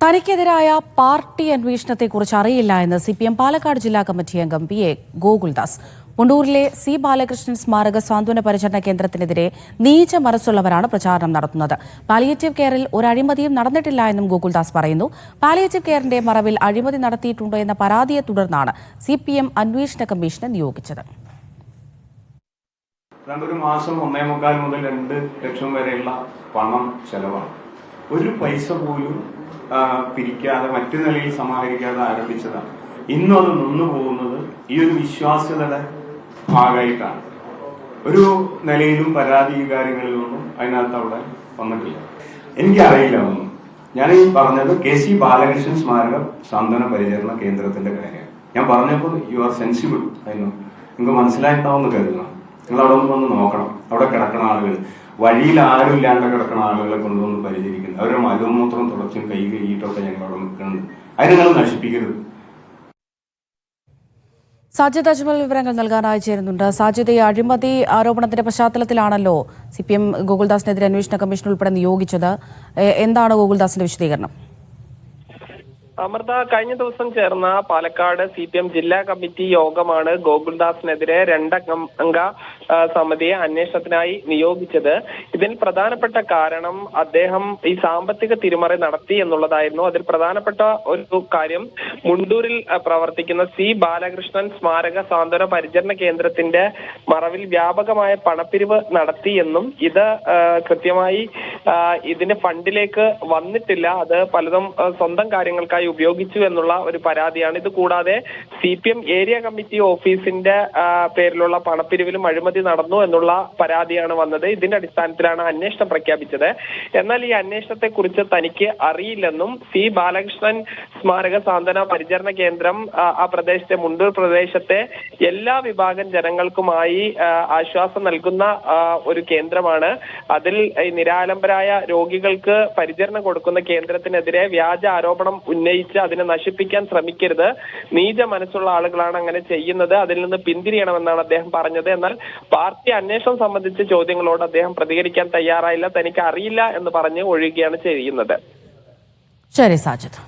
തനിക്കെതിരായ party അന്വേഷണത്തെക്കുറിച്ച് അറിയില്ല എന്ന് CPM Palakkad ജില്ലാ കമ്മിറ്റി അംഗം PA ഗോകുൽദാസ്. മുണ്ടൂരിലെ സി ബാലകൃഷ്ണൻ സ്മാരക സാന്ത്വന പരിചരണ കേന്ദ്രത്തിനെതിരെ നീച മനസ്സുള്ളവരാണ് പ്രചാരണം നടത്തുന്നത്. പാലിയേറ്റീവ് കെയറിൽ ഒരു അഴിമതിയും നടന്നിട്ടില്ല എന്നും ഗോകുൽദാസ് പറയുന്നു. പാലിയേറ്റീവ് കെയറിന്റെ മറവിൽ അഴിമതി നടത്തിയിട്ടുണ്ടോ എന്ന പരാതിയെ തുടർന്നാണ് CPM അന്വേഷണ കമ്മീഷനെ നിയോഗിച്ചത്. ഒരു മാസം 1.25 മുതൽ 2 ലക്ഷം വരെയുള്ള പണം ചെലവാണ്. ഒരു പൈസ പോലും പിരിക്കാതെ മറ്റു നിലയിൽ സമാഹരിക്കാതെ ആരംഭിച്ചതാണ്. ഇന്നും അത് നിന്നു പോകുന്നത് ഈ ഒരു വിശ്വാസ്യതയുടെ ഭാഗമായിട്ടാണ്. ഒരു നിലയിലും പരാതി കാര്യങ്ങളിലൊന്നും അതിനകത്ത് അവിടെ വന്നിട്ടില്ല. എനിക്കറിയില്ല ഒന്നും. ഞാൻ ഈ പറഞ്ഞത് KC ബാലകൃഷ്ണൻ സ്മാരക സാന്ത്വന പരിചരണ കേന്ദ്രത്തിന്റെ കാര്യമാണ്. ഞാൻ പറഞ്ഞപ്പോൾ യു ആർ സെൻസിബിൾ അതിന് നിങ്ങൾക്ക് മനസ്സിലായിട്ടാവുന്ന കരുതണം. നിങ്ങൾ അവിടെ ഒന്ന് വന്ന് നോക്കണം. അവിടെ കിടക്കുന്ന ആളുകൾ, വഴിയിൽ ആരും ഇല്ലാണ്ട് കിടക്കുന്ന ആളുകളെ കൊണ്ടുവന്ന് പരിചരിക്കുന്നത്, അവരുടെ മലമൂത്രം തുടച്ചും കൈ കൈയിട്ടൊക്കെ ഞങ്ങൾ അവിടെ നിൽക്കുന്നുണ്ട്. അതിനെ നിങ്ങൾ നശിപ്പിക്കരുത്. സാജിദ് അജ്മൽ വിവരങ്ങൾ നൽകാനായി ചേരുന്നുണ്ട്. സാജിദ്, അഴിമതി ആരോപണത്തിന്റെ പശ്ചാത്തലത്തിലാണല്ലോ CPM ഗോകുൽദാസിനെതിരെ അന്വേഷണ കമ്മീഷൻ ഉൾപ്പെടെ നിയോഗിച്ചത്. എന്താണ് ഗോകുൽദാസിന്റെ വിശദീകരണം? അമൃത, കഴിഞ്ഞ ദിവസം ചേർന്ന പാലക്കാട് CPM ജില്ലാ കമ്മിറ്റി യോഗമാണ് ഗോകുൽദാസിനെതിരെ 2 അംഗ സമിതിയെ അന്വേഷണത്തിനായി നിയോഗിച്ചത്. ഇതിൽ പ്രധാനപ്പെട്ട കാരണം അദ്ദേഹം ഈ സാമ്പത്തിക തിരിമറി നടത്തി എന്നുള്ളതായിരുന്നു. അതിൽ പ്രധാനപ്പെട്ട ഒരു കാര്യം, മുണ്ടൂരിൽ പ്രവർത്തിക്കുന്ന സി ബാലകൃഷ്ണൻ സ്മാരക സാന്ത്വന പരിചരണ കേന്ദ്രത്തിന്റെ മറവിൽ വ്യാപകമായ പണപ്പിരിവ് നടത്തിയെന്നും ഇത് കൃത്യമായി ഇതിന്റെ ഫണ്ടിലേക്ക് വന്നിട്ടില്ല, അത് പലതും സ്വന്തം കാര്യങ്ങൾക്കായി ഉപയോഗിച്ചു എന്നുള്ള ഒരു പരാതിയാണ്. ഇത് കൂടാതെ CPM ഏരിയ കമ്മിറ്റി ഓഫീസിന്റെ പേരിലുള്ള പണപ്പിരിവിലും അഴിമതി നടന്നു എന്നുള്ള പരാതിയാണ് വന്നത്. ഇതിന്റെ അടിസ്ഥാനത്തിലാണ് അന്വേഷണം പ്രഖ്യാപിച്ചത്. എന്നാൽ ഈ അന്വേഷണത്തെ കുറിച്ച് തനിക്ക് അറിയില്ലെന്നും സി ബാലകൃഷ്ണൻ സ്മാരക സാന്ത്വന പരിചരണ കേന്ദ്രം ആ പ്രദേശത്തെ, മുണ്ടൂർ പ്രദേശത്തെ എല്ലാ വിഭാഗം ജനങ്ങൾക്കുമായി ആശ്വാസം നൽകുന്ന ഒരു കേന്ദ്രമാണ്. അതിൽ ഈ നിരാലംബരായ രോഗികൾക്ക് പരിചരണം കൊടുക്കുന്ന കേന്ദ്രത്തിനെതിരെ വ്യാജ ആരോപണം ഉന്നയിച്ച് അതിനെ നശിപ്പിക്കാൻ ശ്രമിക്കരുത്. നീച മനസ്സുള്ള ആളുകളാണ് അങ്ങനെ ചെയ്യുന്നത്, അതിൽ നിന്ന് പിന്തിരിയണമെന്നാണ് അദ്ദേഹം പറഞ്ഞത്. എന്നാൽ പാർട്ടി അന്വേഷണം സംബന്ധിച്ച ചോദ്യങ്ങളോട് അദ്ദേഹം പ്രതികരിക്കാൻ തയ്യാറായില്ല. തനിക്ക് അറിയില്ല എന്ന് പറഞ്ഞ് ഒഴിയുകയാണ് ചെയ്യുന്നത്. ശരി സാജിദ്.